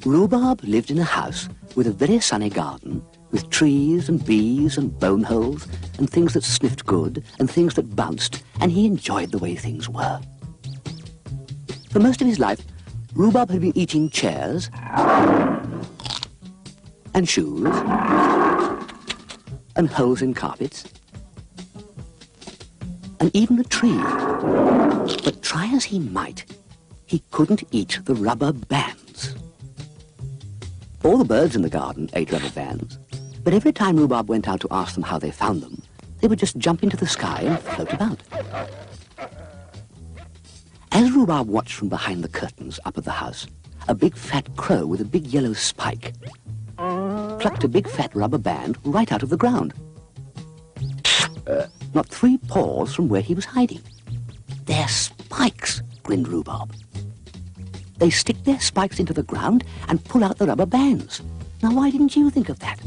Rhubarb lived in a house with a very sunny garden, with trees and bees and bone holes and things that sniffed good and things that bounced, and he enjoyed the way things were. For most of his life, Rhubarb had been eating chairs and shoes and holes in carpets and even a tree. But try as he might, he couldn't eat the rubber bands. All the birds in the garden ate rubber bands, but every time Rhubarb went out to ask them how they found them, they would just jump into the sky and float about. As Rhubarb watched from behind the curtains up at the house, a big fat crow with a big yellow spike plucked a big fat rubber band right out of the ground. Not 3 paws from where he was hiding. "They're spikes," grinned Rhubarb. "They stick their spikes into the ground and pull out the rubber bands. Now, why didn't you think of that?"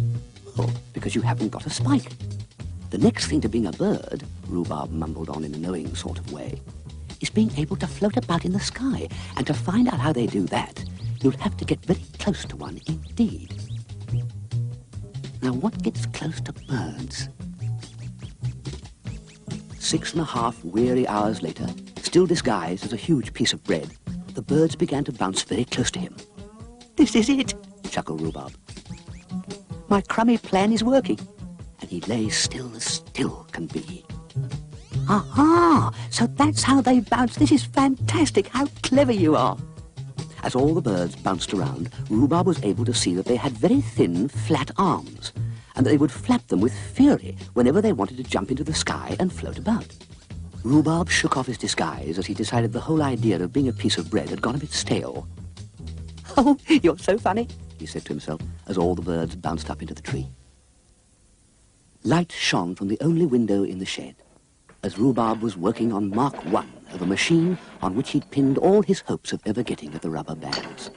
"Oh, because you haven't got a spike." "The next thing to being a bird," Rhubarb mumbled on in a knowing sort of way, "is being able to float about in the sky. And to find out how they do that, you'll have to get very close to one indeed." Now, what gets close to birds? 6.5 weary hours later, still disguised as a huge piece of bread, the birds began to bounce very close to him. "This is it," chuckled Rhubarb. "My crummy plan is working." And he lay still as still can be. "Aha! So that's how they bounce. This is fantastic. How clever you are." As all the birds bounced around, Rhubarb was able to see that they had very thin, flat arms, and that they would flap them with fury whenever they wanted to jump into the sky and float about. Rhubarb shook off his disguise as he decided the whole idea of being a piece of bread had gone a bit stale. "Oh, you're so funny," he said to himself as all the birds bounced up into the tree. Light shone from the only window in the shed as Rhubarb was working on Mark I of a machine on which he'd pinned all his hopes of ever getting at the rubber bands.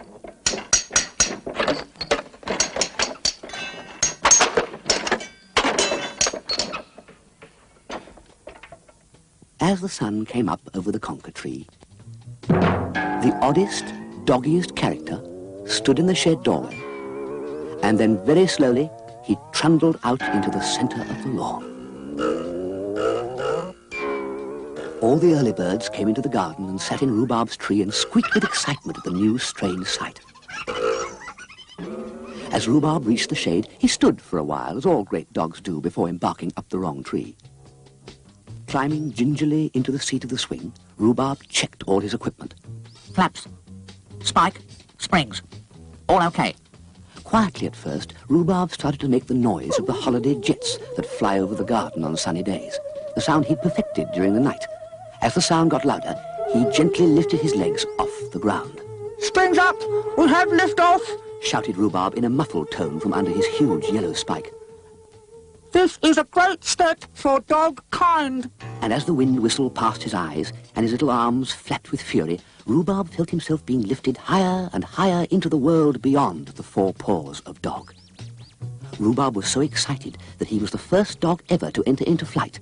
As the sun came up over the conker tree, the oddest, doggiest character stood in the shed doorway, and then very slowly he trundled out into the centre of the lawn. All the early birds came into the garden and sat in Rhubarb's tree and squeaked with excitement at the new strange sight. As Rhubarb reached the shade, he stood for a while, as all great dogs do before embarking up the wrong tree. Climbing gingerly into the seat of the swing, Rhubarb checked all his equipment. "Flaps, spike, springs, all okay." Quietly at first, Rhubarb started to make the noise of the holiday jets that fly over the garden on sunny days, the sound he'd perfected during the night. As the sound got louder, he gently lifted his legs off the ground. "Springs up! We have lift off!" shouted Rhubarb in a muffled tone from under his huge yellow spike. "This is a great step for dog kind." And as the wind whistled past his eyes and his little arms flapped with fury, Rhubarb felt himself being lifted higher and higher into the world beyond the 4 paws of dog. Rhubarb was so excited that he was the first dog ever to enter into flight,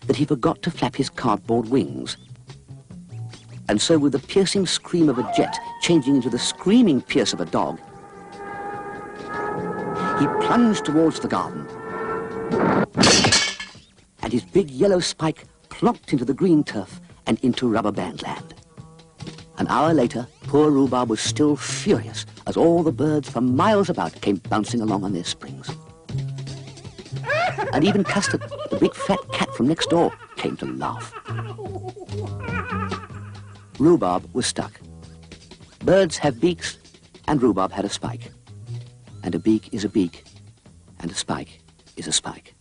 that he forgot to flap his cardboard wings. And so with the piercing scream of a jet changing into the screaming pierce of a dog, he plunged towards the garden, and his big yellow spike plonked into the green turf and into rubber band land. An hour later, poor Rhubarb was still furious as all the birds for miles about came bouncing along on their springs. And even Custard, the big fat cat from next door, came to laugh. Rhubarb was stuck. Birds have beaks, and Rhubarb had a spike. And a beak is a beak, and a spike is a spike.